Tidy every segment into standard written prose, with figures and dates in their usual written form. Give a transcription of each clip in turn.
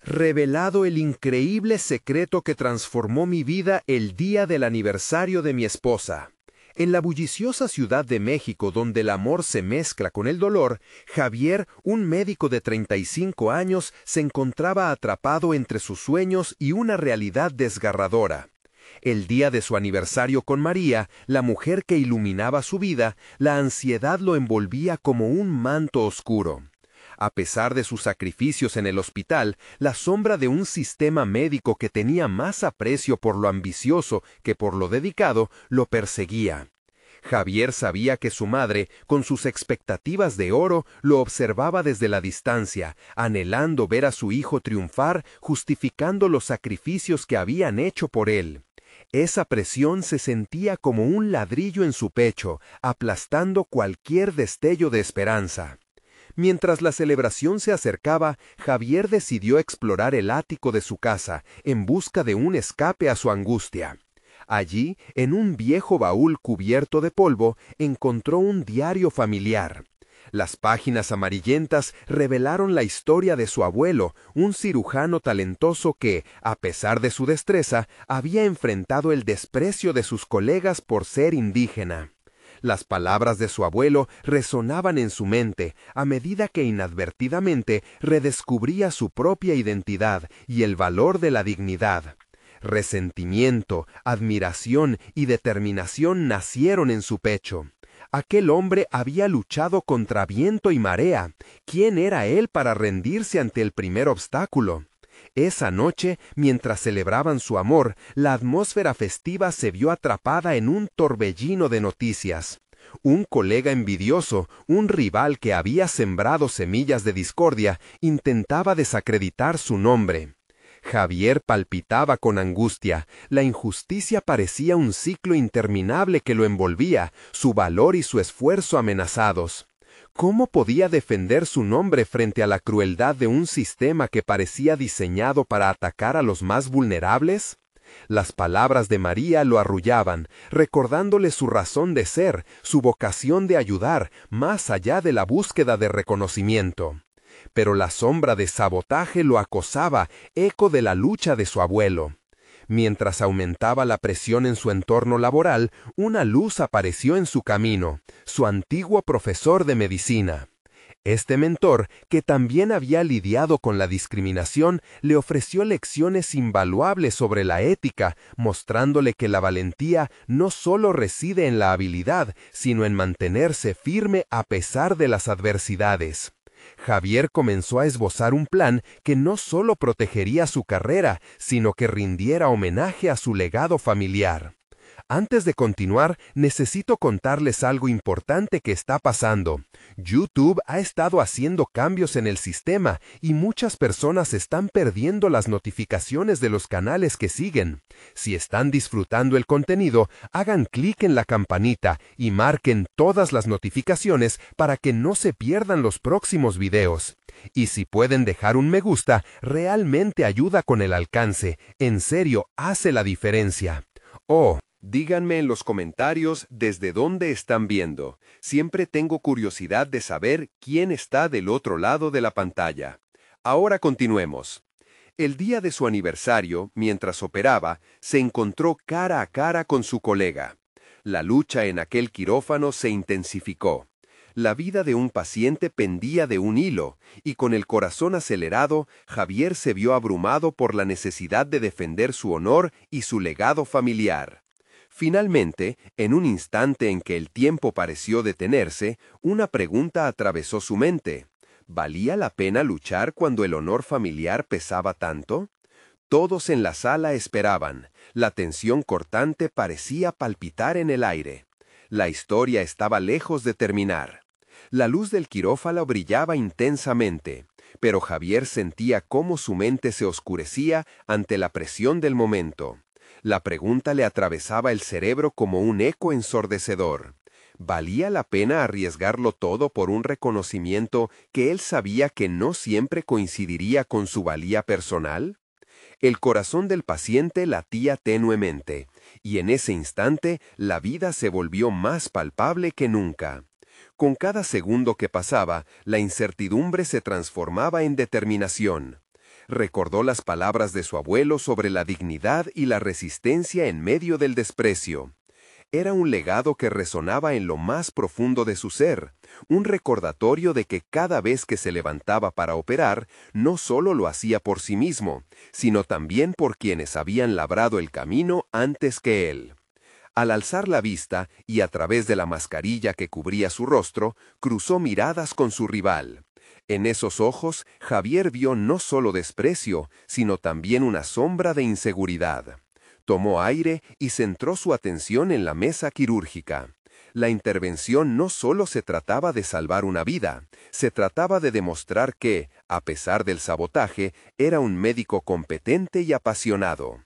revelado el increíble secreto que transformó mi vida el día del aniversario de mi esposa. En la bulliciosa Ciudad de México, donde el amor se mezcla con el dolor, Javier, un médico de 35 años, se encontraba atrapado entre sus sueños y una realidad desgarradora. El día de su aniversario con María, la mujer que iluminaba su vida, la ansiedad lo envolvía como un manto oscuro. A pesar de sus sacrificios en el hospital, la sombra de un sistema médico que tenía más aprecio por lo ambicioso que por lo dedicado, lo perseguía. Javier sabía que su madre, con sus expectativas de oro, lo observaba desde la distancia, anhelando ver a su hijo triunfar, justificando los sacrificios que habían hecho por él. Esa presión se sentía como un ladrillo en su pecho, aplastando cualquier destello de esperanza. Mientras la celebración se acercaba, Javier decidió explorar el ático de su casa en busca de un escape a su angustia. Allí, en un viejo baúl cubierto de polvo, encontró un diario familiar. Las páginas amarillentas revelaron la historia de su abuelo, un cirujano talentoso que, a pesar de su destreza, había enfrentado el desprecio de sus colegas por ser indígena. Las palabras de su abuelo resonaban en su mente a medida que inadvertidamente redescubría su propia identidad y el valor de la dignidad. Resentimiento, admiración y determinación nacieron en su pecho. Aquel hombre había luchado contra viento y marea. ¿Quién era él para rendirse ante el primer obstáculo? Esa noche, mientras celebraban su amor, la atmósfera festiva se vio atrapada en un torbellino de noticias. Un colega envidioso, un rival que había sembrado semillas de discordia, intentaba desacreditar su nombre. Javier palpitaba con angustia. La injusticia parecía un ciclo interminable que lo envolvía, su valor y su esfuerzo amenazados. ¿Cómo podía defender su nombre frente a la crueldad de un sistema que parecía diseñado para atacar a los más vulnerables? Las palabras de María lo arrullaban, recordándole su razón de ser, su vocación de ayudar, más allá de la búsqueda de reconocimiento. Pero la sombra de sabotaje lo acosaba, eco de la lucha de su abuelo. Mientras aumentaba la presión en su entorno laboral, una luz apareció en su camino, su antiguo profesor de medicina. Este mentor, que también había lidiado con la discriminación, le ofreció lecciones invaluables sobre la ética, mostrándole que la valentía no solo reside en la habilidad, sino en mantenerse firme a pesar de las adversidades. Javier comenzó a esbozar un plan que no solo protegería su carrera, sino que rindiera homenaje a su legado familiar. Antes de continuar, necesito contarles algo importante que está pasando. YouTube ha estado haciendo cambios en el sistema y muchas personas están perdiendo las notificaciones de los canales que siguen. Si están disfrutando el contenido, hagan clic en la campanita y marquen todas las notificaciones para que no se pierdan los próximos videos. Y si pueden dejar un me gusta, realmente ayuda con el alcance. En serio, hace la diferencia. Oh, díganme en los comentarios desde dónde están viendo. Siempre tengo curiosidad de saber quién está del otro lado de la pantalla. Ahora continuemos. El día de su aniversario, mientras operaba, se encontró cara a cara con su colega. La lucha en aquel quirófano se intensificó. La vida de un paciente pendía de un hilo, y con el corazón acelerado, Javier se vio abrumado por la necesidad de defender su honor y su legado familiar. Finalmente, en un instante en que el tiempo pareció detenerse, una pregunta atravesó su mente. ¿Valía la pena luchar cuando el honor familiar pesaba tanto? Todos en la sala esperaban. La tensión cortante parecía palpitar en el aire. La historia estaba lejos de terminar. La luz del quirófano brillaba intensamente, pero Javier sentía cómo su mente se oscurecía ante la presión del momento. La pregunta le atravesaba el cerebro como un eco ensordecedor. ¿Valía la pena arriesgarlo todo por un reconocimiento que él sabía que no siempre coincidiría con su valía personal? El corazón del paciente latía tenuemente, y en ese instante la vida se volvió más palpable que nunca. Con cada segundo que pasaba, la incertidumbre se transformaba en determinación. Recordó las palabras de su abuelo sobre la dignidad y la resistencia en medio del desprecio. Era un legado que resonaba en lo más profundo de su ser, un recordatorio de que cada vez que se levantaba para operar, no solo lo hacía por sí mismo, sino también por quienes habían labrado el camino antes que él. Al alzar la vista, y a través de la mascarilla que cubría su rostro, cruzó miradas con su rival. En esos ojos, Javier vio no solo desprecio, sino también una sombra de inseguridad. Tomó aire y centró su atención en la mesa quirúrgica. La intervención no solo se trataba de salvar una vida, se trataba de demostrar que, a pesar del sabotaje, era un médico competente y apasionado.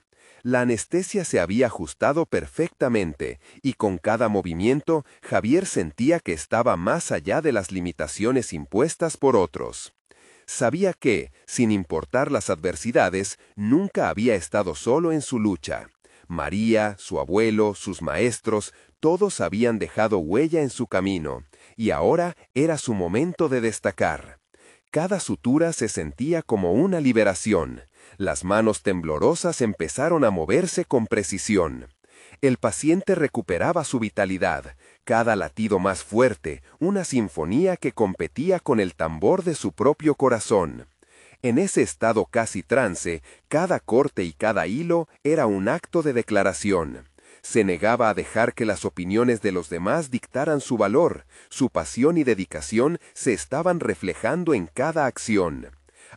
La anestesia se había ajustado perfectamente, y con cada movimiento, Javier sentía que estaba más allá de las limitaciones impuestas por otros. Sabía que, sin importar las adversidades, nunca había estado solo en su lucha. María, su abuelo, sus maestros, todos habían dejado huella en su camino, y ahora era su momento de destacar. Cada sutura se sentía como una liberación. Las manos temblorosas empezaron a moverse con precisión. El paciente recuperaba su vitalidad, cada latido más fuerte, una sinfonía que competía con el tambor de su propio corazón. En ese estado casi trance, cada corte y cada hilo era un acto de declaración. Se negaba a dejar que las opiniones de los demás dictaran su valor, su pasión y dedicación se estaban reflejando en cada acción.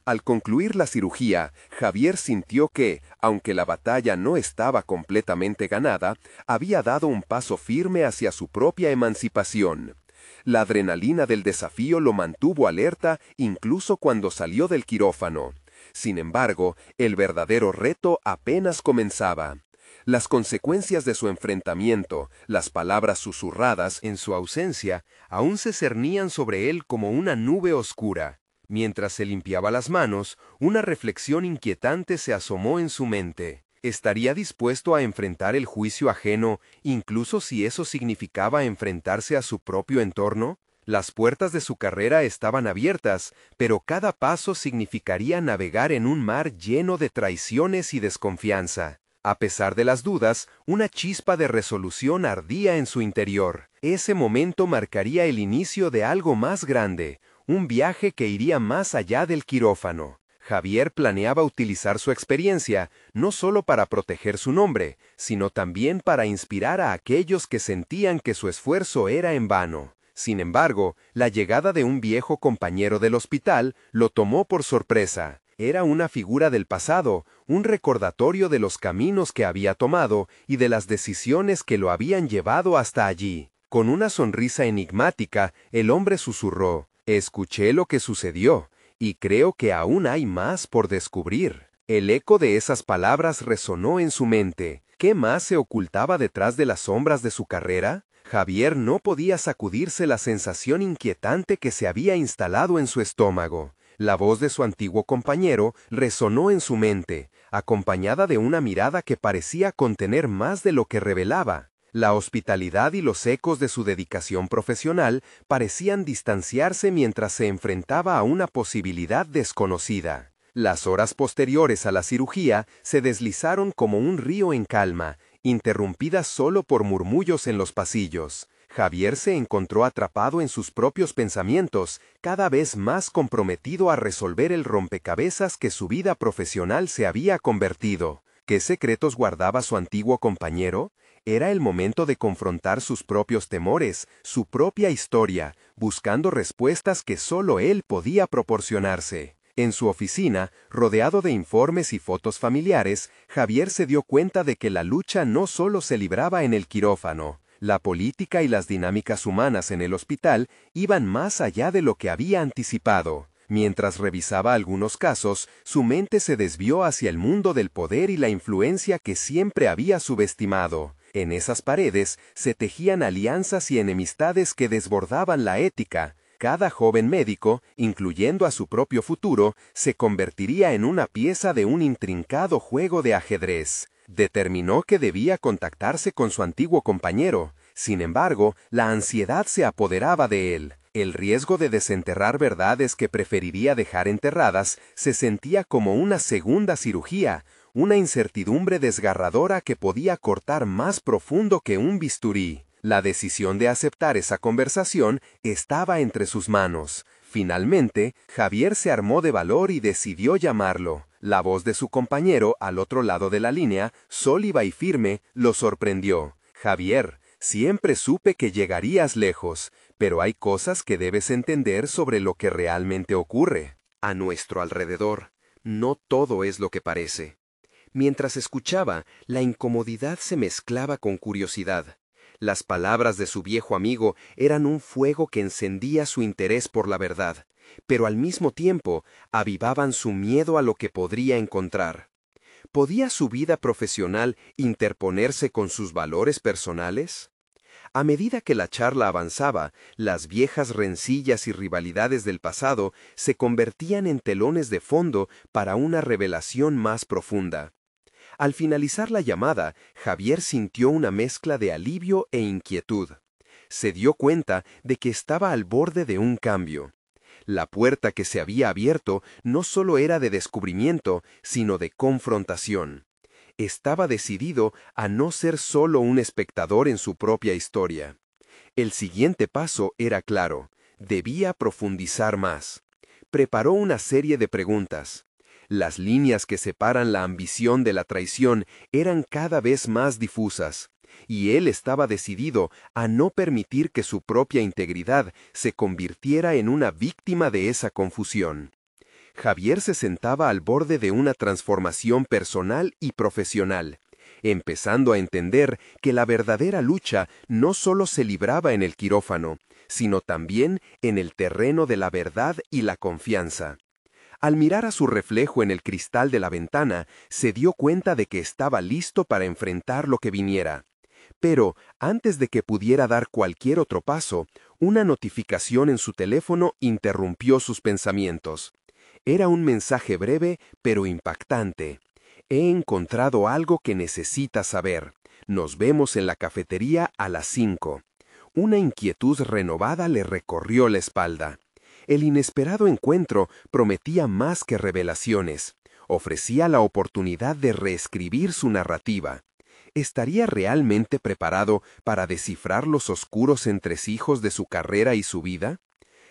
Al concluir la cirugía, Javier sintió que, aunque la batalla no estaba completamente ganada, había dado un paso firme hacia su propia emancipación. La adrenalina del desafío lo mantuvo alerta incluso cuando salió del quirófano. Sin embargo, el verdadero reto apenas comenzaba. Las consecuencias de su enfrentamiento, las palabras susurradas en su ausencia, aún se cernían sobre él como una nube oscura. Mientras se limpiaba las manos, una reflexión inquietante se asomó en su mente. ¿Estaría dispuesto a enfrentar el juicio ajeno, incluso si eso significaba enfrentarse a su propio entorno? Las puertas de su carrera estaban abiertas, pero cada paso significaría navegar en un mar lleno de traiciones y desconfianza. A pesar de las dudas, una chispa de resolución ardía en su interior. Ese momento marcaría el inicio de algo más grande, un viaje que iría más allá del quirófano. Javier planeaba utilizar su experiencia no solo para proteger su nombre, sino también para inspirar a aquellos que sentían que su esfuerzo era en vano. Sin embargo, la llegada de un viejo compañero del hospital lo tomó por sorpresa. Era una figura del pasado, un recordatorio de los caminos que había tomado y de las decisiones que lo habían llevado hasta allí. Con una sonrisa enigmática, el hombre susurró: «Escuché lo que sucedió, y creo que aún hay más por descubrir». El eco de esas palabras resonó en su mente. ¿Qué más se ocultaba detrás de las sombras de su carrera? Javier no podía sacudirse la sensación inquietante que se había instalado en su estómago. La voz de su antiguo compañero resonó en su mente, acompañada de una mirada que parecía contener más de lo que revelaba. La hospitalidad y los ecos de su dedicación profesional parecían distanciarse mientras se enfrentaba a una posibilidad desconocida. Las horas posteriores a la cirugía se deslizaron como un río en calma, interrumpidas solo por murmullos en los pasillos. Javier se encontró atrapado en sus propios pensamientos, cada vez más comprometido a resolver el rompecabezas que su vida profesional se había convertido. ¿Qué secretos guardaba su antiguo compañero? Era el momento de confrontar sus propios temores, su propia historia, buscando respuestas que solo él podía proporcionarse. En su oficina, rodeado de informes y fotos familiares, Javier se dio cuenta de que la lucha no solo se libraba en el quirófano. La política y las dinámicas humanas en el hospital iban más allá de lo que había anticipado. Mientras revisaba algunos casos, su mente se desvió hacia el mundo del poder y la influencia que siempre había subestimado. En esas paredes se tejían alianzas y enemistades que desbordaban la ética. Cada joven médico, incluyendo a su propio futuro, se convertiría en una pieza de un intrincado juego de ajedrez. Determinó que debía contactarse con su antiguo compañero. Sin embargo, la ansiedad se apoderaba de él. El riesgo de desenterrar verdades que preferiría dejar enterradas se sentía como una segunda cirugía, una incertidumbre desgarradora que podía cortar más profundo que un bisturí. La decisión de aceptar esa conversación estaba entre sus manos. Finalmente, Javier se armó de valor y decidió llamarlo. La voz de su compañero al otro lado de la línea, sólida y firme, lo sorprendió. Javier, siempre supe que llegarías lejos, pero hay cosas que debes entender sobre lo que realmente ocurre. A nuestro alrededor, no todo es lo que parece. Mientras escuchaba, la incomodidad se mezclaba con curiosidad. Las palabras de su viejo amigo eran un fuego que encendía su interés por la verdad, pero al mismo tiempo avivaban su miedo a lo que podría encontrar. ¿Podía su vida profesional interponerse con sus valores personales? A medida que la charla avanzaba, las viejas rencillas y rivalidades del pasado se convertían en telones de fondo para una revelación más profunda. Al finalizar la llamada, Javier sintió una mezcla de alivio e inquietud. Se dio cuenta de que estaba al borde de un cambio. La puerta que se había abierto no solo era de descubrimiento, sino de confrontación. Estaba decidido a no ser solo un espectador en su propia historia. El siguiente paso era claro: debía profundizar más. Preparó una serie de preguntas. Las líneas que separan la ambición de la traición eran cada vez más difusas, y él estaba decidido a no permitir que su propia integridad se convirtiera en una víctima de esa confusión. Javier se sentaba al borde de una transformación personal y profesional, empezando a entender que la verdadera lucha no solo se libraba en el quirófano, sino también en el terreno de la verdad y la confianza. Al mirar a su reflejo en el cristal de la ventana, se dio cuenta de que estaba listo para enfrentar lo que viniera. Pero, antes de que pudiera dar cualquier otro paso, una notificación en su teléfono interrumpió sus pensamientos. Era un mensaje breve, pero impactante. He encontrado algo que necesitas saber. Nos vemos en la cafetería a las 5. Una inquietud renovada le recorrió la espalda. El inesperado encuentro prometía más que revelaciones. Ofrecía la oportunidad de reescribir su narrativa. ¿Estaría realmente preparado para descifrar los oscuros entresijos de su carrera y su vida?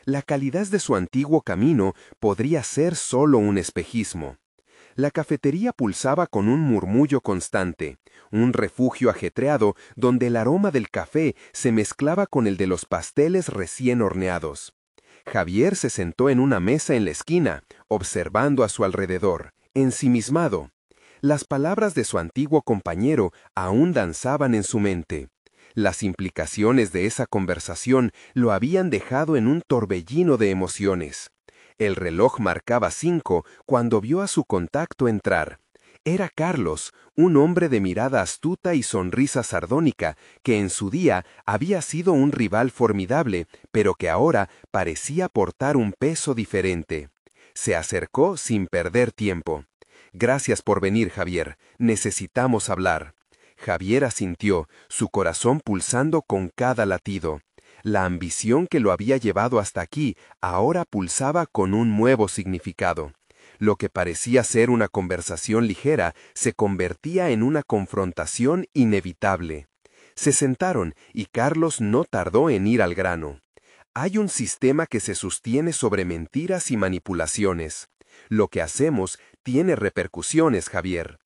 La calidez de su antiguo camino podría ser solo un espejismo. La cafetería pulsaba con un murmullo constante, un refugio ajetreado donde el aroma del café se mezclaba con el de los pasteles recién horneados. Javier se sentó en una mesa en la esquina, observando a su alrededor, ensimismado. Las palabras de su antiguo compañero aún danzaban en su mente. Las implicaciones de esa conversación lo habían dejado en un torbellino de emociones. El reloj marcaba 5 cuando vio a su contacto entrar. Era Carlos, un hombre de mirada astuta y sonrisa sardónica, que en su día había sido un rival formidable, pero que ahora parecía portar un peso diferente. Se acercó sin perder tiempo. «Gracias por venir, Javier. Necesitamos hablar». Javier asintió, su corazón pulsando con cada latido. La ambición que lo había llevado hasta aquí ahora pulsaba con un nuevo significado. Lo que parecía ser una conversación ligera se convertía en una confrontación inevitable. Se sentaron y Carlos no tardó en ir al grano. Hay un sistema que se sostiene sobre mentiras y manipulaciones. Lo que hacemos tiene repercusiones, Javier.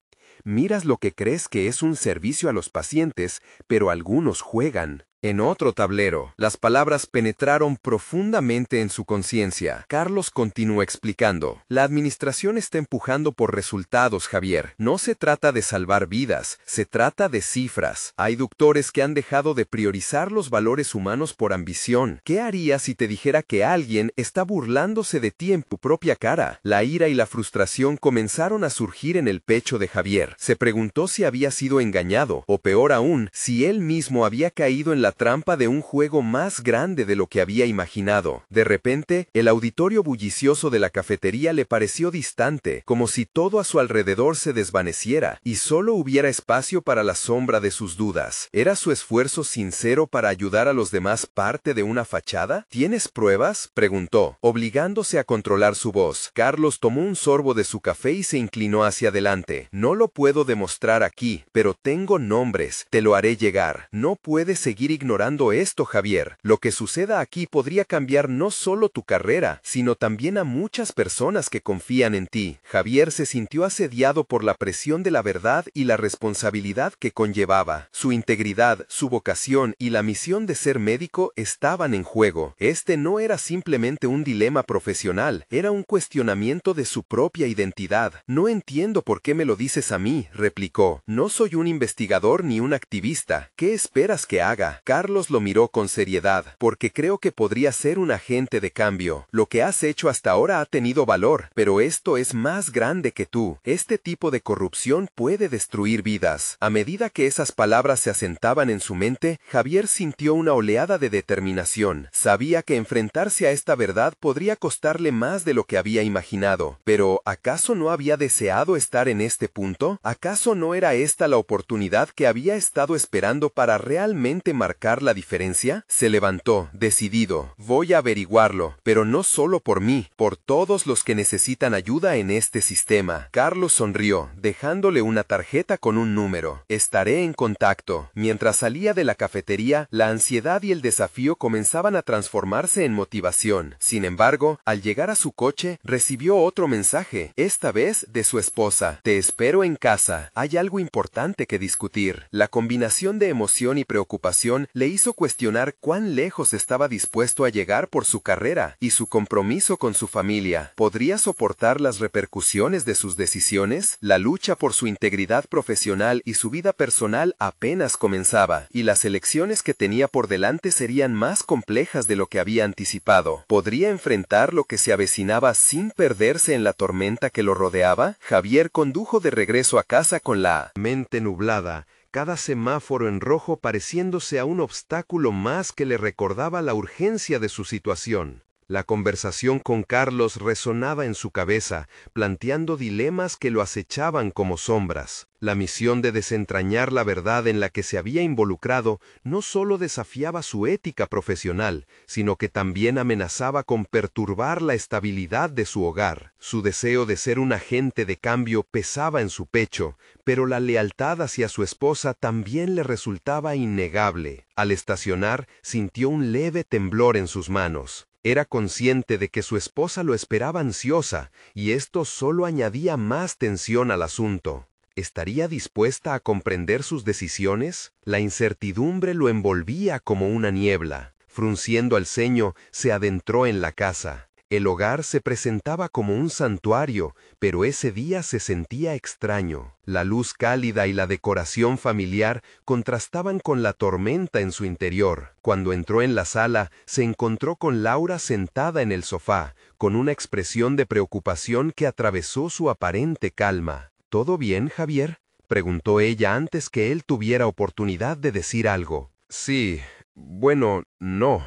Miras lo que crees que es un servicio a los pacientes, pero algunos juegan. En otro tablero, las palabras penetraron profundamente en su conciencia. Carlos continuó explicando: «La administración está empujando por resultados, Javier. No se trata de salvar vidas, se trata de cifras. Hay doctores que han dejado de priorizar los valores humanos por ambición. ¿Qué harías si te dijera que alguien está burlándose de ti en tu propia cara?» La ira y la frustración comenzaron a surgir en el pecho de Javier. Se preguntó si había sido engañado, o peor aún, si él mismo había caído en la la trampa de un juego más grande de lo que había imaginado. De repente, el auditorio bullicioso de la cafetería le pareció distante, como si todo a su alrededor se desvaneciera, y solo hubiera espacio para la sombra de sus dudas. ¿Era su esfuerzo sincero para ayudar a los demás parte de una fachada? ¿Tienes pruebas?, preguntó, obligándose a controlar su voz. Carlos tomó un sorbo de su café y se inclinó hacia adelante. No lo puedo demostrar aquí, pero tengo nombres. Te lo haré llegar. No puedes seguir ignorando esto, Javier. Lo que suceda aquí podría cambiar no solo tu carrera, sino también a muchas personas que confían en ti. Javier se sintió asediado por la presión de la verdad y la responsabilidad que conllevaba. Su integridad, su vocación y la misión de ser médico estaban en juego. Este no era simplemente un dilema profesional, era un cuestionamiento de su propia identidad. No entiendo por qué me lo dices a mí, replicó. No soy un investigador ni un activista. ¿Qué esperas que haga? Carlos lo miró con seriedad, porque creo que podría ser un agente de cambio. Lo que has hecho hasta ahora ha tenido valor, pero esto es más grande que tú. Este tipo de corrupción puede destruir vidas. A medida que esas palabras se asentaban en su mente, Javier sintió una oleada de determinación. Sabía que enfrentarse a esta verdad podría costarle más de lo que había imaginado. Pero, ¿acaso no había deseado estar en este punto? ¿Acaso no era esta la oportunidad que había estado esperando para realmente marcar la diferencia? Se levantó, decidido. Voy a averiguarlo, pero no solo por mí, por todos los que necesitan ayuda en este sistema. Carlos sonrió, dejándole una tarjeta con un número. Estaré en contacto. Mientras salía de la cafetería, la ansiedad y el desafío comenzaban a transformarse en motivación. Sin embargo, al llegar a su coche, recibió otro mensaje, esta vez de su esposa. Te espero en casa. Hay algo importante que discutir. La combinación de emoción y preocupación le hizo cuestionar cuán lejos estaba dispuesto a llegar por su carrera y su compromiso con su familia. ¿Podría soportar las repercusiones de sus decisiones? La lucha por su integridad profesional y su vida personal apenas comenzaba, y las elecciones que tenía por delante serían más complejas de lo que había anticipado. ¿Podría enfrentar lo que se avecinaba sin perderse en la tormenta que lo rodeaba? Javier condujo de regreso a casa con la mente nublada, cada semáforo en rojo pareciéndose a un obstáculo más que le recordaba la urgencia de su situación. La conversación con Carlos resonaba en su cabeza, planteando dilemas que lo acechaban como sombras. La misión de desentrañar la verdad en la que se había involucrado no solo desafiaba su ética profesional, sino que también amenazaba con perturbar la estabilidad de su hogar. Su deseo de ser un agente de cambio pesaba en su pecho, pero la lealtad hacia su esposa también le resultaba innegable. Al estacionar, sintió un leve temblor en sus manos. Era consciente de que su esposa lo esperaba ansiosa, y esto solo añadía más tensión al asunto. ¿Estaría dispuesta a comprender sus decisiones? La incertidumbre lo envolvía como una niebla. Frunciendo el ceño, se adentró en la casa. El hogar se presentaba como un santuario, pero ese día se sentía extraño. La luz cálida y la decoración familiar contrastaban con la tormenta en su interior. Cuando entró en la sala, se encontró con Laura sentada en el sofá, con una expresión de preocupación que atravesó su aparente calma. ¿Todo bien, Javier?, preguntó ella antes que él tuviera oportunidad de decir algo. Sí, bueno, no.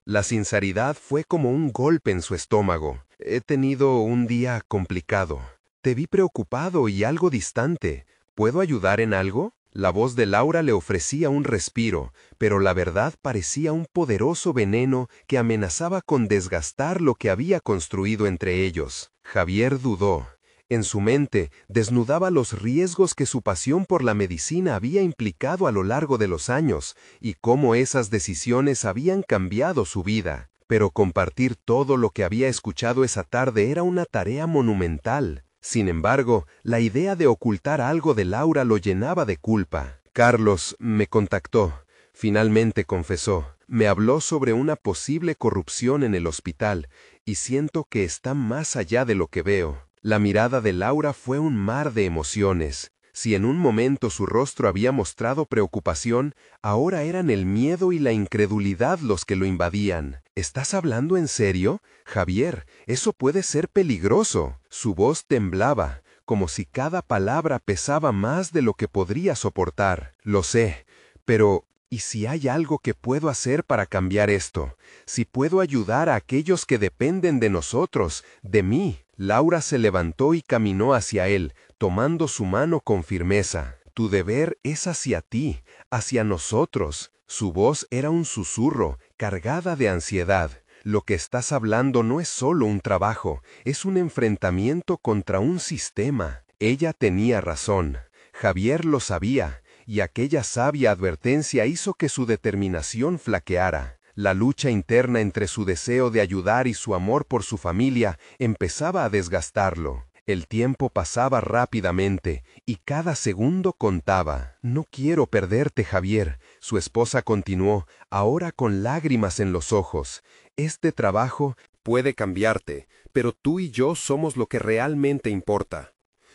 La sinceridad fue como un golpe en su estómago. He tenido un día complicado. Te vi preocupado y algo distante. ¿Puedo ayudar en algo? La voz de Laura le ofrecía un respiro, pero la verdad parecía un poderoso veneno que amenazaba con desgastar lo que había construido entre ellos. Javier dudó. En su mente, desnudaba los riesgos que su pasión por la medicina había implicado a lo largo de los años y cómo esas decisiones habían cambiado su vida. Pero compartir todo lo que había escuchado esa tarde era una tarea monumental. Sin embargo, la idea de ocultar algo de Laura lo llenaba de culpa. Carlos me contactó. Finalmente confesó. Me habló sobre una posible corrupción en el hospital y siento que está más allá de lo que veo. La mirada de Laura fue un mar de emociones. Si en un momento su rostro había mostrado preocupación, ahora eran el miedo y la incredulidad los que lo invadían. ¿Estás hablando en serio? Javier, eso puede ser peligroso. Su voz temblaba, como si cada palabra pesaba más de lo que podría soportar. Lo sé, pero ¿Y si hay algo que puedo hacer para cambiar esto? Si puedo ayudar a aquellos que dependen de nosotros, de mí. Laura se levantó y caminó hacia él, tomando su mano con firmeza. Tu deber es hacia ti, hacia nosotros. Su voz era un susurro, cargada de ansiedad. Lo que estás hablando no es solo un trabajo, es un enfrentamiento contra un sistema. Ella tenía razón. Javier lo sabía, y aquella sabia advertencia hizo que su determinación flaqueara. La lucha interna entre su deseo de ayudar y su amor por su familia empezaba a desgastarlo. El tiempo pasaba rápidamente, y cada segundo contaba. No quiero perderte, Javier, su esposa continuó, ahora con lágrimas en los ojos. Este trabajo puede cambiarte, pero tú y yo somos lo que realmente importa.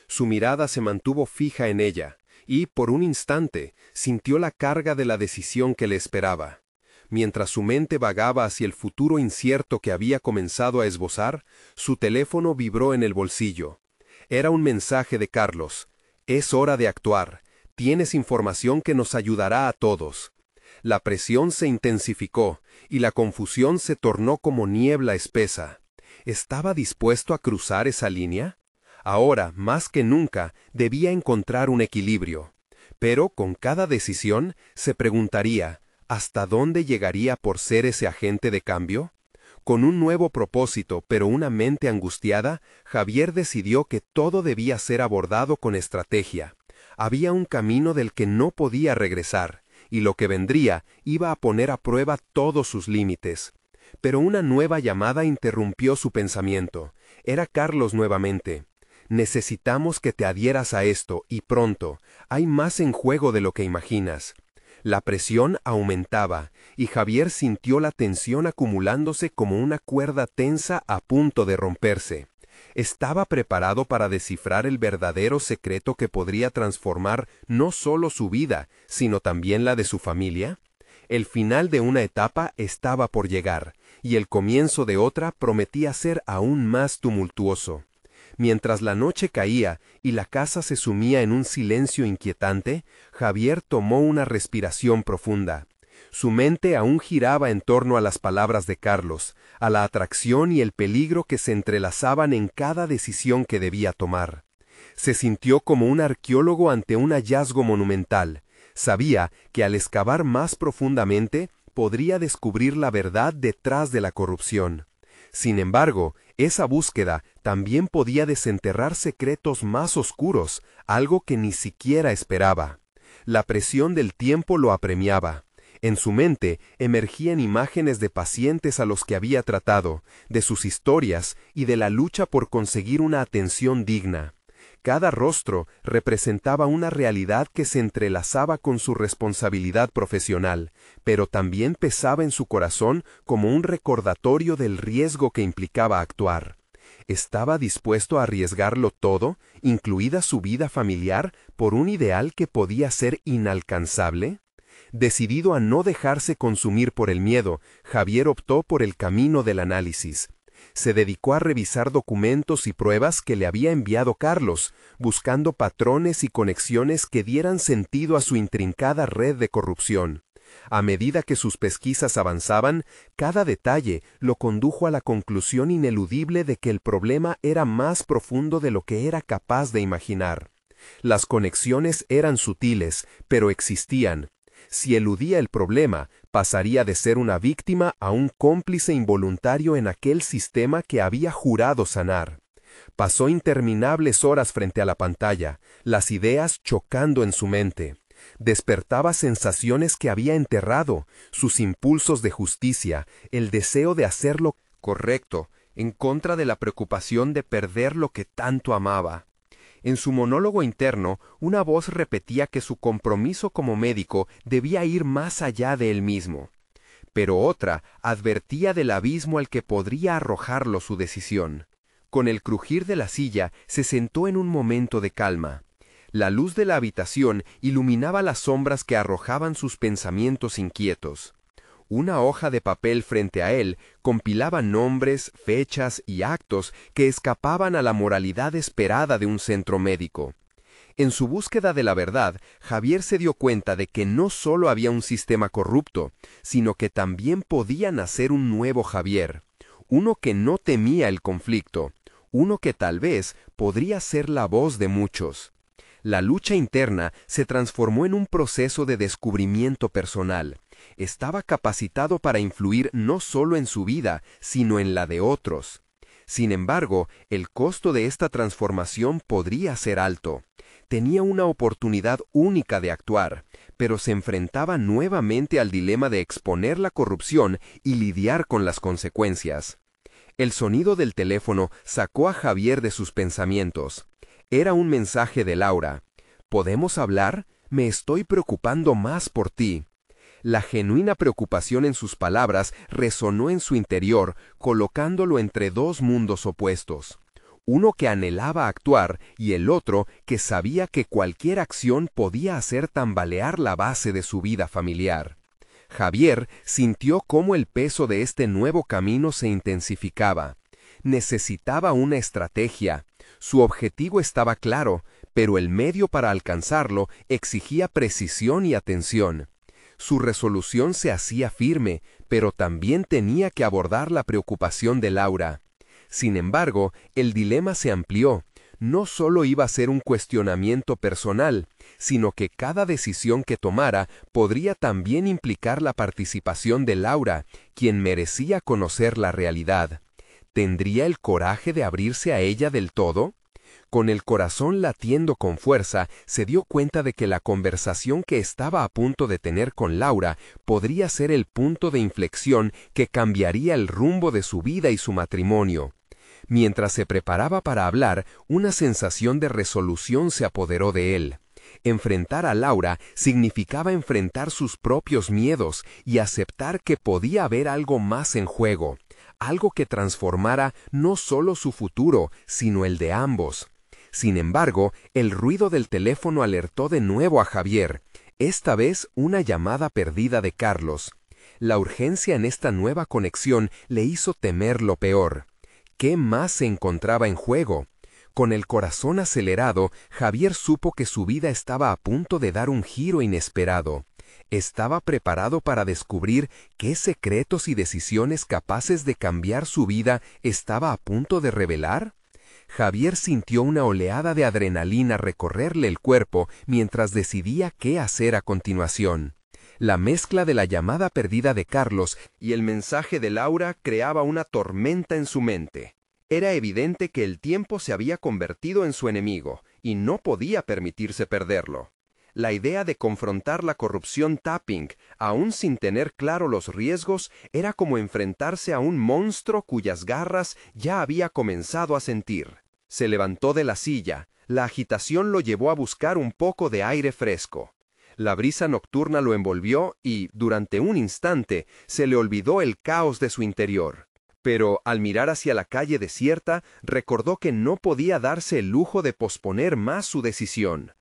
Su mirada se mantuvo fija en ella, y, por un instante, sintió la carga de la decisión que le esperaba. Mientras su mente vagaba hacia el futuro incierto que había comenzado a esbozar, su teléfono vibró en el bolsillo. Era un mensaje de Carlos. Es hora de actuar. Tienes información que nos ayudará a todos. La presión se intensificó, y la confusión se tornó como niebla espesa. ¿Estaba dispuesto a cruzar esa línea? Ahora, más que nunca, debía encontrar un equilibrio. Pero con cada decisión, se preguntaría, ¿hasta dónde llegaría por ser ese agente de cambio? Con un nuevo propósito, pero una mente angustiada, Javier decidió que todo debía ser abordado con estrategia. Había un camino del que no podía regresar, y lo que vendría iba a poner a prueba todos sus límites. Pero una nueva llamada interrumpió su pensamiento. Era Carlos nuevamente. Necesitamos que te adhieras a esto, y pronto. Hay más en juego de lo que imaginas. La presión aumentaba, y Javier sintió la tensión acumulándose como una cuerda tensa a punto de romperse. ¿Estaba preparado para descifrar el verdadero secreto que podría transformar no solo su vida, sino también la de su familia? El final de una etapa estaba por llegar, y el comienzo de otra prometía ser aún más tumultuoso. Mientras la noche caía y la casa se sumía en un silencio inquietante, Javier tomó una respiración profunda. Su mente aún giraba en torno a las palabras de Carlos, a la atracción y el peligro que se entrelazaban en cada decisión que debía tomar. Se sintió como un arqueólogo ante un hallazgo monumental. Sabía que al excavar más profundamente podría descubrir la verdad detrás de la corrupción. Sin embargo, esa búsqueda también podía desenterrar secretos más oscuros, algo que ni siquiera esperaba. La presión del tiempo lo apremiaba. En su mente emergían imágenes de pacientes a los que había tratado, de sus historias y de la lucha por conseguir una atención digna. Cada rostro representaba una realidad que se entrelazaba con su responsabilidad profesional, pero también pesaba en su corazón como un recordatorio del riesgo que implicaba actuar. ¿Estaba dispuesto a arriesgarlo todo, incluida su vida familiar, por un ideal que podía ser inalcanzable? Decidido a no dejarse consumir por el miedo, Javier optó por el camino del análisis. Se dedicó a revisar documentos y pruebas que le había enviado Carlos, buscando patrones y conexiones que dieran sentido a su intrincada red de corrupción. A medida que sus pesquisas avanzaban, cada detalle lo condujo a la conclusión ineludible de que el problema era más profundo de lo que era capaz de imaginar. Las conexiones eran sutiles, pero existían. Si eludía el problema, pasaría de ser una víctima a un cómplice involuntario en aquel sistema que había jurado sanar. Pasó interminables horas frente a la pantalla, las ideas chocando en su mente. Despertaba sensaciones que había enterrado, sus impulsos de justicia, el deseo de hacer lo correcto, en contra de la preocupación de perder lo que tanto amaba. En su monólogo interno, una voz repetía que su compromiso como médico debía ir más allá de él mismo. Pero otra advertía del abismo al que podría arrojarlo su decisión. Con el crujir de la silla, se sentó en un momento de calma. La luz de la habitación iluminaba las sombras que arrojaban sus pensamientos inquietos. Una hoja de papel frente a él compilaba nombres, fechas y actos que escapaban a la moralidad esperada de un centro médico. En su búsqueda de la verdad, Javier se dio cuenta de que no solo había un sistema corrupto, sino que también podía nacer un nuevo Javier, uno que no temía el conflicto, uno que tal vez podría ser la voz de muchos. La lucha interna se transformó en un proceso de descubrimiento personal. Estaba capacitado para influir no solo en su vida, sino en la de otros. Sin embargo, el costo de esta transformación podría ser alto. Tenía una oportunidad única de actuar, pero se enfrentaba nuevamente al dilema de exponer la corrupción y lidiar con las consecuencias. El sonido del teléfono sacó a Javier de sus pensamientos. Era un mensaje de Laura. ¿Podemos hablar? Me estoy preocupando más por ti. La genuina preocupación en sus palabras resonó en su interior, colocándolo entre dos mundos opuestos. Uno que anhelaba actuar y el otro que sabía que cualquier acción podía hacer tambalear la base de su vida familiar. Javier sintió cómo el peso de este nuevo camino se intensificaba. Necesitaba una estrategia. Su objetivo estaba claro, pero el medio para alcanzarlo exigía precisión y atención. Su resolución se hacía firme, pero también tenía que abordar la preocupación de Laura. Sin embargo, el dilema se amplió. No solo iba a ser un cuestionamiento personal, sino que cada decisión que tomara podría también implicar la participación de Laura, quien merecía conocer la realidad. ¿Tendría el coraje de abrirse a ella del todo? Con el corazón latiendo con fuerza, se dio cuenta de que la conversación que estaba a punto de tener con Laura podría ser el punto de inflexión que cambiaría el rumbo de su vida y su matrimonio. Mientras se preparaba para hablar, una sensación de resolución se apoderó de él. Enfrentar a Laura significaba enfrentar sus propios miedos y aceptar que podía haber algo más en juego, algo que transformara no solo su futuro, sino el de ambos. Sin embargo, el ruido del teléfono alertó de nuevo a Javier, esta vez una llamada perdida de Carlos. La urgencia en esta nueva conexión le hizo temer lo peor. ¿Qué más se encontraba en juego? Con el corazón acelerado, Javier supo que su vida estaba a punto de dar un giro inesperado. ¿Estaba preparado para descubrir qué secretos y decisiones capaces de cambiar su vida estaba a punto de revelar? Javier sintió una oleada de adrenalina recorrerle el cuerpo mientras decidía qué hacer a continuación. La mezcla de la llamada perdida de Carlos y el mensaje de Laura creaba una tormenta en su mente. Era evidente que el tiempo se había convertido en su enemigo y no podía permitirse perderlo. La idea de confrontar la corrupción Tapping, aún sin tener claro los riesgos, era como enfrentarse a un monstruo cuyas garras ya había comenzado a sentir. Se levantó de la silla. La agitación lo llevó a buscar un poco de aire fresco. La brisa nocturna lo envolvió y, durante un instante, se le olvidó el caos de su interior. Pero, al mirar hacia la calle desierta, recordó que no podía darse el lujo de posponer más su decisión.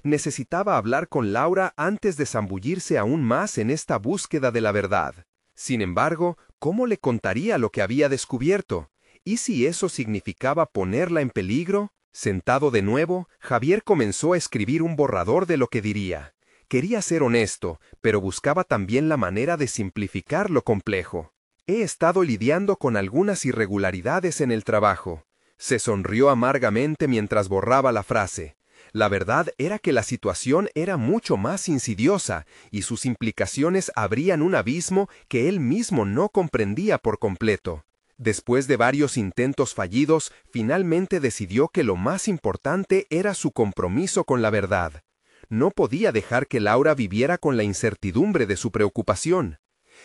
Necesitaba hablar con Laura antes de zambullirse aún más en esta búsqueda de la verdad. Sin embargo, ¿cómo le contaría lo que había descubierto? ¿Y si eso significaba ponerla en peligro? Sentado de nuevo, Javier comenzó a escribir un borrador de lo que diría. Quería ser honesto, pero buscaba también la manera de simplificar lo complejo. He estado lidiando con algunas irregularidades en el trabajo. Se sonrió amargamente mientras borraba la frase. La verdad era que la situación era mucho más insidiosa y sus implicaciones abrían un abismo que él mismo no comprendía por completo. Después de varios intentos fallidos, finalmente decidió que lo más importante era su compromiso con la verdad. No podía dejar que Laura viviera con la incertidumbre de su preocupación.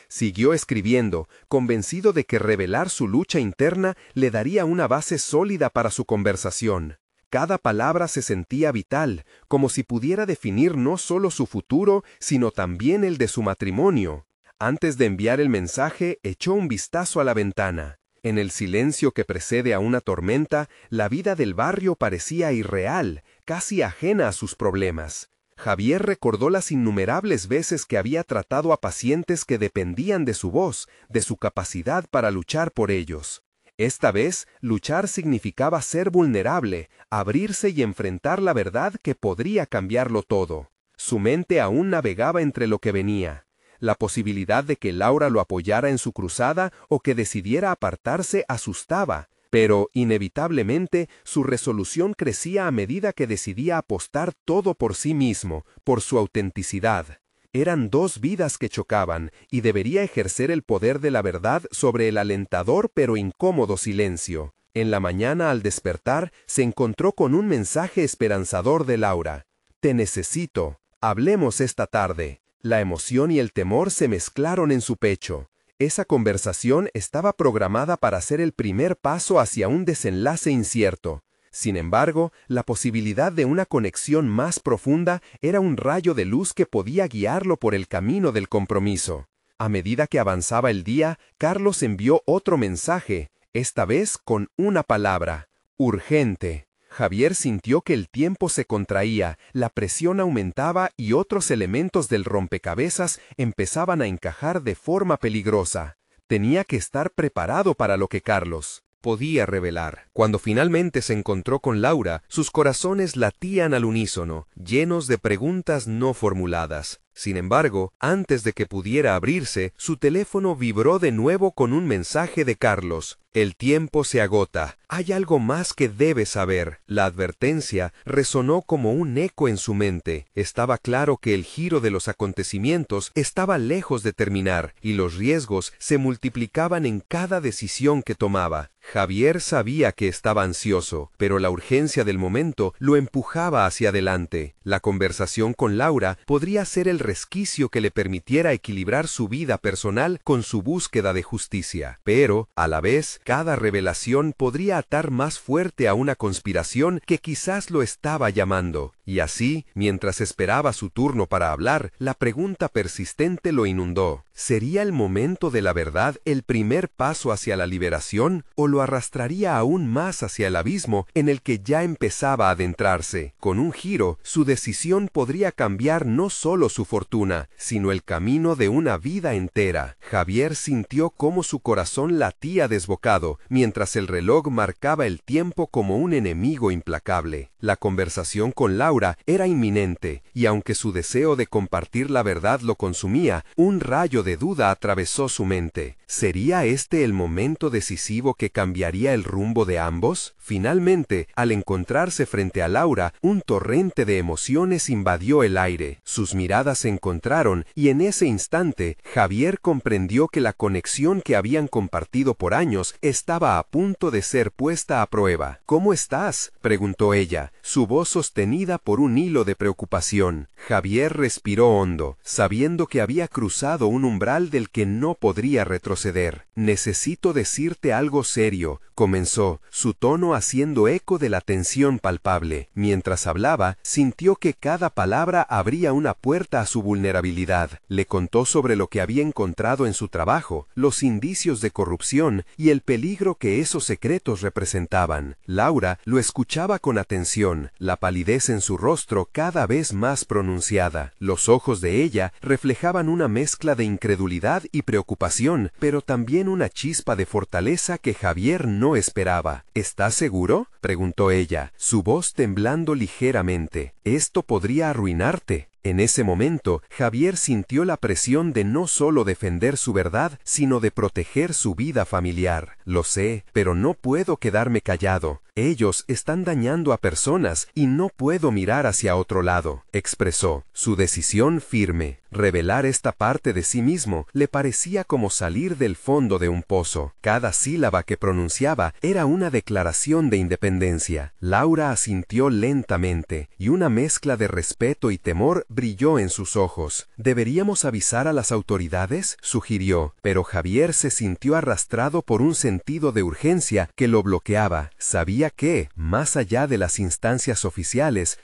Siguió escribiendo, convencido de que revelar su lucha interna le daría una base sólida para su conversación. Cada palabra se sentía vital, como si pudiera definir no solo su futuro, sino también el de su matrimonio. Antes de enviar el mensaje, echó un vistazo a la ventana. En el silencio que precede a una tormenta, la vida del barrio parecía irreal, casi ajena a sus problemas. Javier recordó las innumerables veces que había tratado a pacientes que dependían de su voz, de su capacidad para luchar por ellos. Esta vez, luchar significaba ser vulnerable, abrirse y enfrentar la verdad que podría cambiarlo todo. Su mente aún navegaba entre lo que venía. La posibilidad de que Laura lo apoyara en su cruzada o que decidiera apartarse asustaba, pero, inevitablemente, su resolución crecía a medida que decidía apostar todo por sí mismo, por su autenticidad. Eran dos vidas que chocaban, y debería ejercer el poder de la verdad sobre el alentador pero incómodo silencio. En la mañana, al despertar, se encontró con un mensaje esperanzador de Laura. «Te necesito. Hablemos esta tarde». La emoción y el temor se mezclaron en su pecho. Esa conversación estaba programada para ser el primer paso hacia un desenlace incierto. Sin embargo, la posibilidad de una conexión más profunda era un rayo de luz que podía guiarlo por el camino del compromiso. A medida que avanzaba el día, Carlos envió otro mensaje, esta vez con una palabra: urgente. Javier sintió que el tiempo se contraía, la presión aumentaba y otros elementos del rompecabezas empezaban a encajar de forma peligrosa. Tenía que estar preparado para lo que Carlos podía revelar. Cuando finalmente se encontró con Laura, sus corazones latían al unísono, llenos de preguntas no formuladas. Sin embargo, antes de que pudiera abrirse, su teléfono vibró de nuevo con un mensaje de Carlos. «El tiempo se agota. Hay algo más que debes saber». La advertencia resonó como un eco en su mente. Estaba claro que el giro de los acontecimientos estaba lejos de terminar, y los riesgos se multiplicaban en cada decisión que tomaba. Javier sabía que estaba ansioso, pero la urgencia del momento lo empujaba hacia adelante. La conversación con Laura podría ser el resquicio que le permitiera equilibrar su vida personal con su búsqueda de justicia. Pero, a la vez, cada revelación podría atar más fuerte a una conspiración que quizás lo estaba llamando. Y así, mientras esperaba su turno para hablar, la pregunta persistente lo inundó. ¿Sería el momento de la verdad el primer paso hacia la liberación, o lo arrastraría aún más hacia el abismo en el que ya empezaba a adentrarse? Con un giro, su decisión podría cambiar no solo su fortuna, sino el camino de una vida entera. Javier sintió cómo su corazón latía desbocado, mientras el reloj marcaba el tiempo como un enemigo implacable. La conversación con Laura era inminente, y aunque su deseo de compartir la verdad lo consumía, un rayo de duda atravesó su mente. ¿Sería este el momento decisivo que cambiaría el rumbo de ambos? Finalmente, al encontrarse frente a Laura, un torrente de emociones invadió el aire. Sus miradas se encontraron, y en ese instante, Javier comprendió que la conexión que habían compartido por años estaba a punto de ser puesta a prueba. «¿Cómo estás?», preguntó ella, su voz sostenida por un hilo de preocupación. Javier respiró hondo, sabiendo que había cruzado un umbral del que no podría retroceder. «Necesito decirte algo serio», comenzó, su tono haciendo eco de la tensión palpable. Mientras hablaba, sintió que cada palabra abría una puerta a su vulnerabilidad. Le contó sobre lo que había encontrado en su trabajo, los indicios de corrupción y el peligro que esos secretos representaban. Laura lo escuchaba con atención, la palidez en su rostro cada vez más pronunciada. Los ojos de ella reflejaban una mezcla de incredulidad y preocupación, pero también una chispa de fortaleza que Javier no esperaba. «¿Estás seguro?», preguntó ella, su voz temblando ligeramente. «Esto podría arruinarte». En ese momento, Javier sintió la presión de no solo defender su verdad, sino de proteger su vida familiar. «Lo sé, pero no puedo quedarme callado. Ellos están dañando a personas y no puedo mirar hacia otro lado», expresó, su decisión firme. Revelar esta parte de sí mismo le parecía como salir del fondo de un pozo. Cada sílaba que pronunciaba era una declaración de independencia. Laura asintió lentamente, y una mezcla de respeto y temor brilló en sus ojos. «¿Deberíamos avisar a las autoridades?», sugirió, pero Javier se sintió arrastrado por un sentido de urgencia que lo bloqueaba. Sabía que, más allá de las instancias oficiales,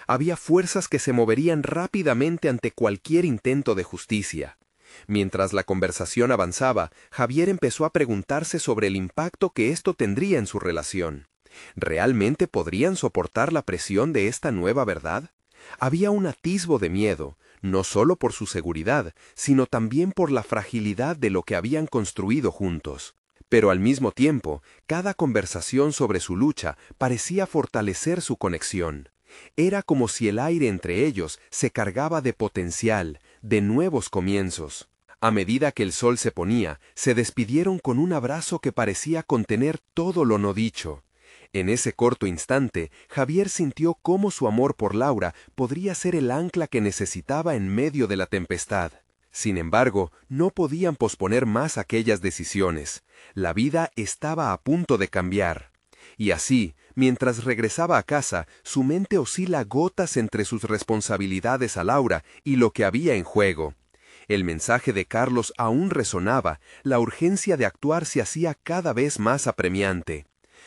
había fuerzas que se moverían rápidamente ante cualquier intento de justicia. Mientras la conversación avanzaba, Javier empezó a preguntarse sobre el impacto que esto tendría en su relación. ¿Realmente podrían soportar la presión de esta nueva verdad? Había un atisbo de miedo, no solo por su seguridad, sino también por la fragilidad de lo que habían construido juntos. Pero al mismo tiempo, cada conversación sobre su lucha parecía fortalecer su conexión. Era como si el aire entre ellos se cargaba de potencial, de nuevos comienzos. A medida que el sol se ponía, se despidieron con un abrazo que parecía contener todo lo no dicho. En ese corto instante, Javier sintió cómo su amor por Laura podría ser el ancla que necesitaba en medio de la tempestad. Sin embargo, no podían posponer más aquellas decisiones. La vida estaba a punto de cambiar. Y así, mientras regresaba a casa, su mente oscila gotas entre sus responsabilidades a Laura y lo que había en juego. El mensaje de Carlos aún resonaba, la urgencia de actuar se hacía cada vez más apremiante.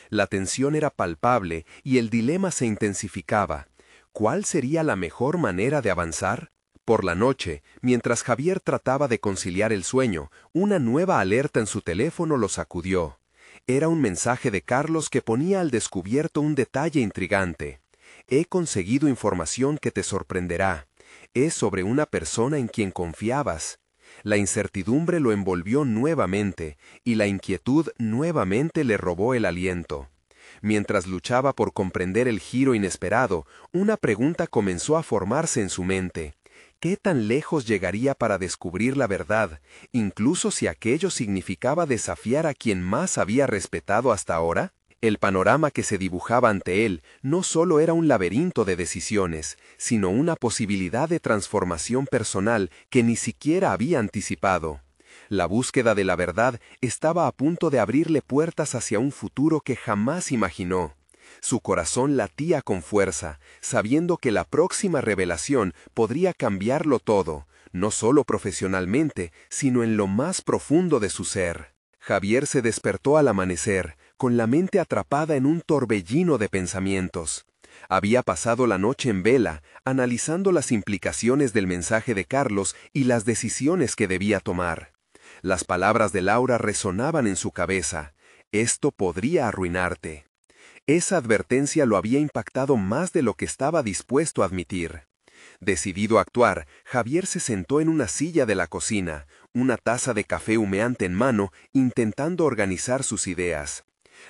La tensión era palpable y el dilema se intensificaba. ¿Cuál sería la mejor manera de avanzar? Por la noche, mientras Javier trataba de conciliar el sueño, una nueva alerta en su teléfono lo sacudió. Era un mensaje de Carlos que ponía al descubierto un detalle intrigante. He conseguido información que te sorprenderá. Es sobre una persona en quien confiabas. La incertidumbre lo envolvió nuevamente, y la inquietud nuevamente le robó el aliento. Mientras luchaba por comprender el giro inesperado, una pregunta comenzó a formarse en su mente. ¿Qué tan lejos llegaría para descubrir la verdad, incluso si aquello significaba desafiar a quien más había respetado hasta ahora? El panorama que se dibujaba ante él no solo era un laberinto de decisiones, sino una posibilidad de transformación personal que ni siquiera había anticipado. La búsqueda de la verdad estaba a punto de abrirle puertas hacia un futuro que jamás imaginó. Su corazón latía con fuerza, sabiendo que la próxima revelación podría cambiarlo todo, no solo profesionalmente, sino en lo más profundo de su ser. Javier se despertó al amanecer, con la mente atrapada en un torbellino de pensamientos. Había pasado la noche en vela, analizando las implicaciones del mensaje de Carlos y las decisiones que debía tomar. Las palabras de Laura resonaban en su cabeza. Esto podría arruinarte. Esa advertencia lo había impactado más de lo que estaba dispuesto a admitir. Decidido a actuar, Javier se sentó en una silla de la cocina, una taza de café humeante en mano, intentando organizar sus ideas.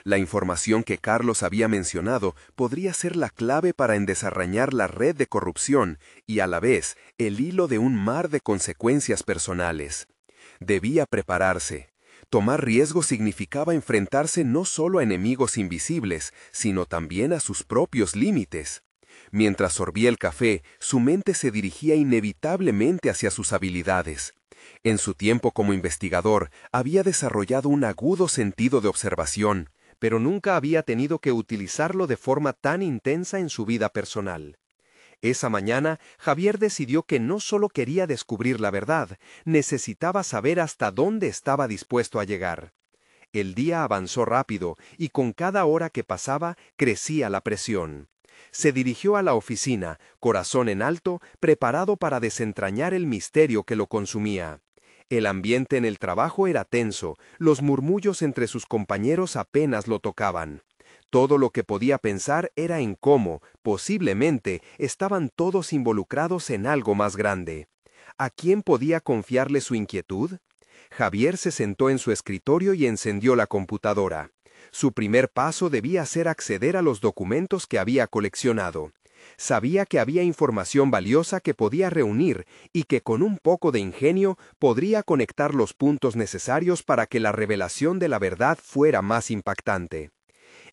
La información que Carlos había mencionado podría ser la clave para endesarrañar la red de corrupción y, a la vez, el hilo de un mar de consecuencias personales. Debía prepararse. Tomar riesgo significaba enfrentarse no solo a enemigos invisibles, sino también a sus propios límites. Mientras sorbía el café, su mente se dirigía inevitablemente hacia sus habilidades. En su tiempo como investigador, había desarrollado un agudo sentido de observación, pero nunca había tenido que utilizarlo de forma tan intensa en su vida personal. Esa mañana, Javier decidió que no solo quería descubrir la verdad, necesitaba saber hasta dónde estaba dispuesto a llegar. El día avanzó rápido y con cada hora que pasaba crecía la presión. Se dirigió a la oficina, corazón en alto, preparado para desentrañar el misterio que lo consumía. El ambiente en el trabajo era tenso, los murmullos entre sus compañeros apenas lo tocaban. Todo lo que podía pensar era en cómo, posiblemente, estaban todos involucrados en algo más grande. ¿A quién podía confiarle su inquietud? Javier se sentó en su escritorio y encendió la computadora. Su primer paso debía ser acceder a los documentos que había coleccionado. Sabía que había información valiosa que podía reunir y que con un poco de ingenio podría conectar los puntos necesarios para que la revelación de la verdad fuera más impactante.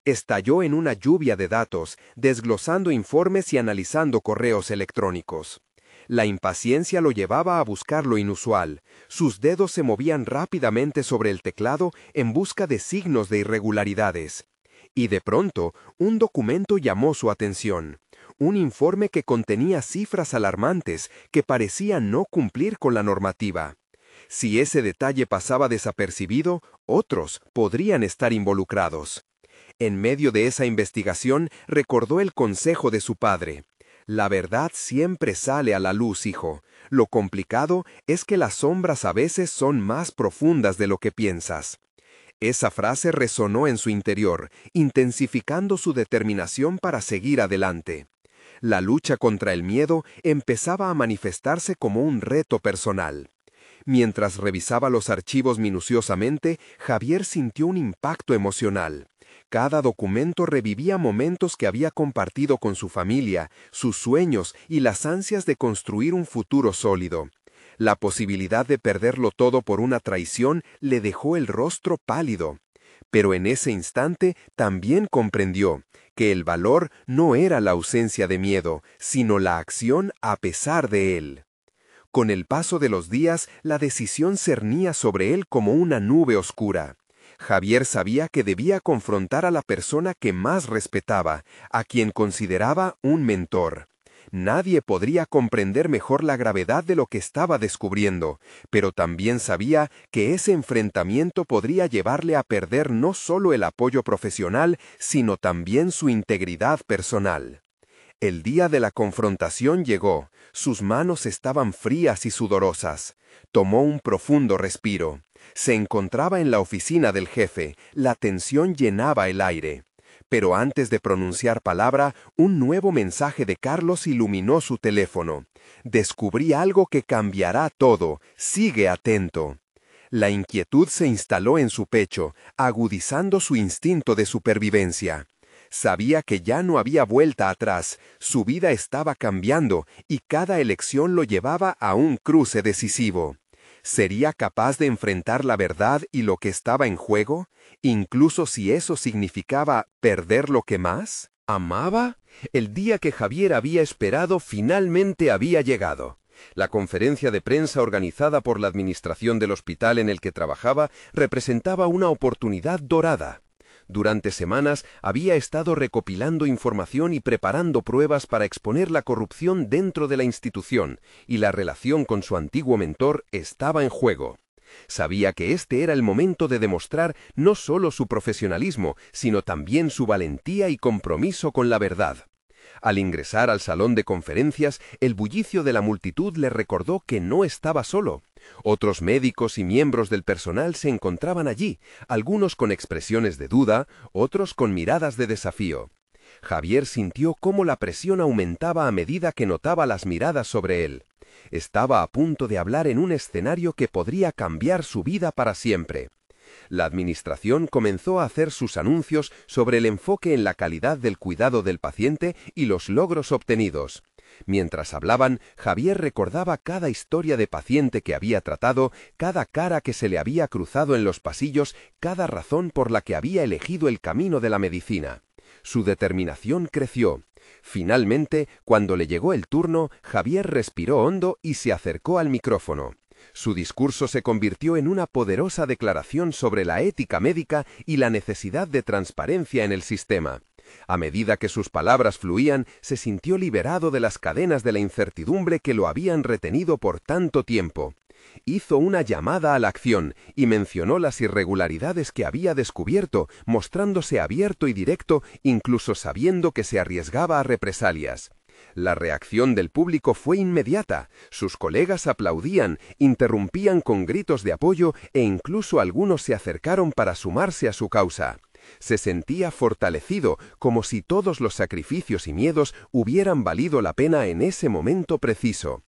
Estalló en una lluvia de datos, desglosando informes y analizando correos electrónicos. La impaciencia lo llevaba a buscar lo inusual. Sus dedos se movían rápidamente sobre el teclado en busca de signos de irregularidades. Y de pronto, un documento llamó su atención. Un informe que contenía cifras alarmantes que parecían no cumplir con la normativa. Si ese detalle pasaba desapercibido, otros podrían estar involucrados. En medio de esa investigación, recordó el consejo de su padre. La verdad siempre sale a la luz, hijo. Lo complicado es que las sombras a veces son más profundas de lo que piensas. Esa frase resonó en su interior, intensificando su determinación para seguir adelante. La lucha contra el miedo empezaba a manifestarse como un reto personal. Mientras revisaba los archivos minuciosamente, Javier sintió un impacto emocional. Cada documento revivía momentos que había compartido con su familia, sus sueños y las ansias de construir un futuro sólido. La posibilidad de perderlo todo por una traición le dejó el rostro pálido. Pero en ese instante también comprendió que el valor no era la ausencia de miedo, sino la acción a pesar de él. Con el paso de los días, la decisión cernía sobre él como una nube oscura. Javier sabía que debía confrontar a la persona que más respetaba, a quien consideraba un mentor. Nadie podría comprender mejor la gravedad de lo que estaba descubriendo, pero también sabía que ese enfrentamiento podría llevarle a perder no solo el apoyo profesional, sino también su integridad personal. El día de la confrontación llegó. Sus manos estaban frías y sudorosas. Tomó un profundo respiro. Se encontraba en la oficina del jefe. La tensión llenaba el aire. Pero antes de pronunciar palabra, un nuevo mensaje de Carlos iluminó su teléfono. Descubrí algo que cambiará todo. Sigue atento. La inquietud se instaló en su pecho, agudizando su instinto de supervivencia. Sabía que ya no había vuelta atrás, su vida estaba cambiando y cada elección lo llevaba a un cruce decisivo. ¿Sería capaz de enfrentar la verdad y lo que estaba en juego, incluso si eso significaba perder lo que más amaba? El día que Javier había esperado finalmente había llegado. La conferencia de prensa organizada por la administración del hospital en el que trabajaba representaba una oportunidad dorada. Durante semanas había estado recopilando información y preparando pruebas para exponer la corrupción dentro de la institución, y la relación con su antiguo mentor estaba en juego. Sabía que este era el momento de demostrar no solo su profesionalismo, sino también su valentía y compromiso con la verdad. Al ingresar al salón de conferencias, el bullicio de la multitud le recordó que no estaba solo. Otros médicos y miembros del personal se encontraban allí, algunos con expresiones de duda, otros con miradas de desafío. Javier sintió cómo la presión aumentaba a medida que notaba las miradas sobre él. Estaba a punto de hablar en un escenario que podría cambiar su vida para siempre. La administración comenzó a hacer sus anuncios sobre el enfoque en la calidad del cuidado del paciente y los logros obtenidos. Mientras hablaban, Javier recordaba cada historia de paciente que había tratado, cada cara que se le había cruzado en los pasillos, cada razón por la que había elegido el camino de la medicina. Su determinación creció. Finalmente, cuando le llegó el turno, Javier respiró hondo y se acercó al micrófono. Su discurso se convirtió en una poderosa declaración sobre la ética médica y la necesidad de transparencia en el sistema. A medida que sus palabras fluían, se sintió liberado de las cadenas de la incertidumbre que lo habían retenido por tanto tiempo. Hizo una llamada a la acción y mencionó las irregularidades que había descubierto, mostrándose abierto y directo, incluso sabiendo que se arriesgaba a represalias. La reacción del público fue inmediata. Sus colegas aplaudían, interrumpían con gritos de apoyo e incluso algunos se acercaron para sumarse a su causa. Se sentía fortalecido, como si todos los sacrificios y miedos hubieran valido la pena en ese momento preciso.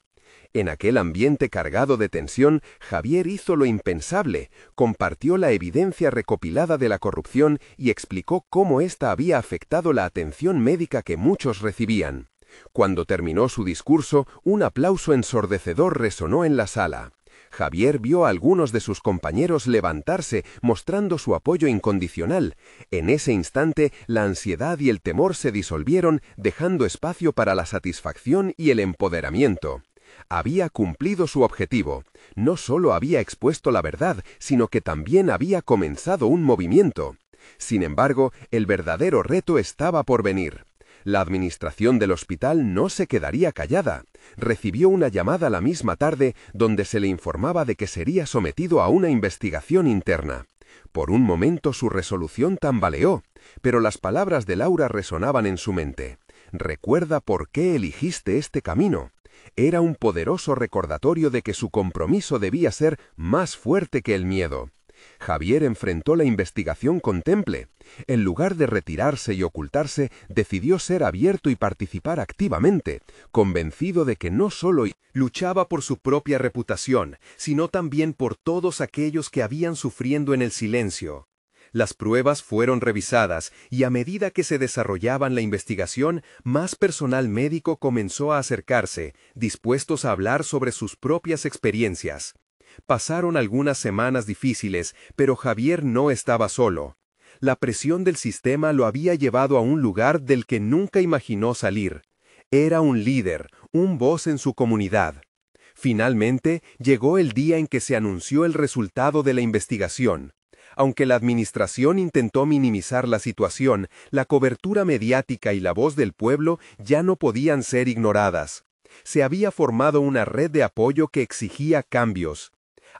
En aquel ambiente cargado de tensión, Javier hizo lo impensable, compartió la evidencia recopilada de la corrupción y explicó cómo ésta había afectado la atención médica que muchos recibían. Cuando terminó su discurso, un aplauso ensordecedor resonó en la sala. Javier vio a algunos de sus compañeros levantarse, mostrando su apoyo incondicional. En ese instante, la ansiedad y el temor se disolvieron, dejando espacio para la satisfacción y el empoderamiento. Había cumplido su objetivo. No solo había expuesto la verdad, sino que también había comenzado un movimiento. Sin embargo, el verdadero reto estaba por venir. La administración del hospital no se quedaría callada. Recibió una llamada la misma tarde donde se le informaba de que sería sometido a una investigación interna. Por un momento su resolución tambaleó, pero las palabras de Laura resonaban en su mente. «Recuerda por qué elegiste este camino». Era un poderoso recordatorio de que su compromiso debía ser más fuerte que el miedo. Javier enfrentó la investigación con temple. En lugar de retirarse y ocultarse, decidió ser abierto y participar activamente, convencido de que no solo luchaba por su propia reputación, sino también por todos aquellos que habían sufriendo en el silencio. Las pruebas fueron revisadas y a medida que se desarrollaba la investigación, más personal médico comenzó a acercarse, dispuestos a hablar sobre sus propias experiencias. Pasaron algunas semanas difíciles, pero Javier no estaba solo. La presión del sistema lo había llevado a un lugar del que nunca imaginó salir. Era un líder, un voz en su comunidad. Finalmente, llegó el día en que se anunció el resultado de la investigación. Aunque la administración intentó minimizar la situación, la cobertura mediática y la voz del pueblo ya no podían ser ignoradas. Se había formado una red de apoyo que exigía cambios.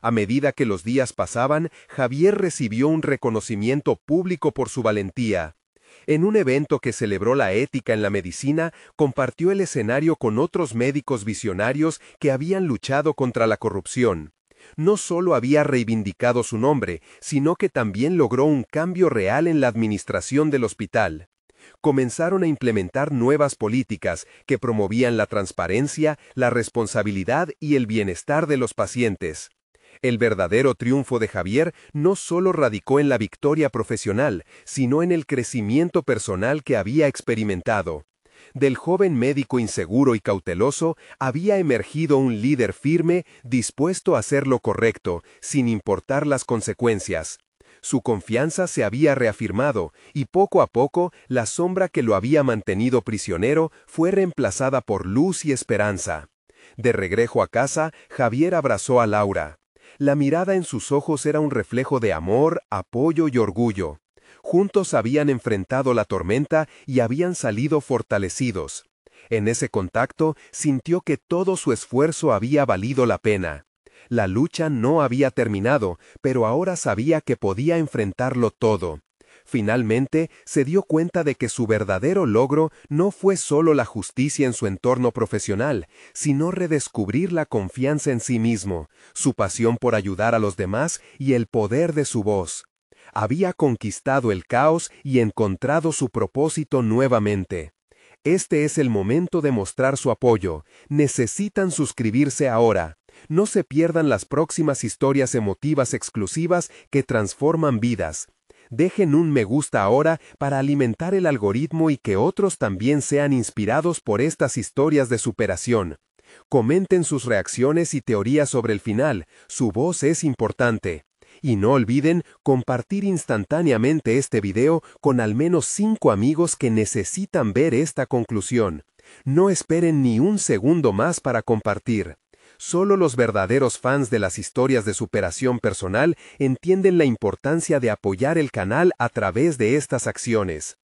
A medida que los días pasaban, Javier recibió un reconocimiento público por su valentía. En un evento que celebró la ética en la medicina, compartió el escenario con otros médicos visionarios que habían luchado contra la corrupción. No solo había reivindicado su nombre, sino que también logró un cambio real en la administración del hospital. Comenzaron a implementar nuevas políticas que promovían la transparencia, la responsabilidad y el bienestar de los pacientes. El verdadero triunfo de Javier no solo radicó en la victoria profesional, sino en el crecimiento personal que había experimentado. Del joven médico inseguro y cauteloso había emergido un líder firme, dispuesto a hacer lo correcto, sin importar las consecuencias. Su confianza se había reafirmado, y poco a poco la sombra que lo había mantenido prisionero fue reemplazada por luz y esperanza. De regreso a casa, Javier abrazó a Laura. La mirada en sus ojos era un reflejo de amor, apoyo y orgullo. Juntos habían enfrentado la tormenta y habían salido fortalecidos. En ese contacto sintió que todo su esfuerzo había valido la pena. La lucha no había terminado, pero ahora sabía que podía enfrentarlo todo. Finalmente, se dio cuenta de que su verdadero logro no fue solo la justicia en su entorno profesional, sino redescubrir la confianza en sí mismo, su pasión por ayudar a los demás y el poder de su voz. Había conquistado el caos y encontrado su propósito nuevamente. Este es el momento de mostrar su apoyo. Necesitan suscribirse ahora. No se pierdan las próximas historias emotivas exclusivas que transforman vidas. Dejen un me gusta ahora para alimentar el algoritmo y que otros también sean inspirados por estas historias de superación. Comenten sus reacciones y teorías sobre el final. Su voz es importante. Y no olviden compartir instantáneamente este video con al menos 5 amigos que necesitan ver esta conclusión. No esperen ni un segundo más para compartir. Solo los verdaderos fans de las historias de superación personal entienden la importancia de apoyar el canal a través de estas acciones.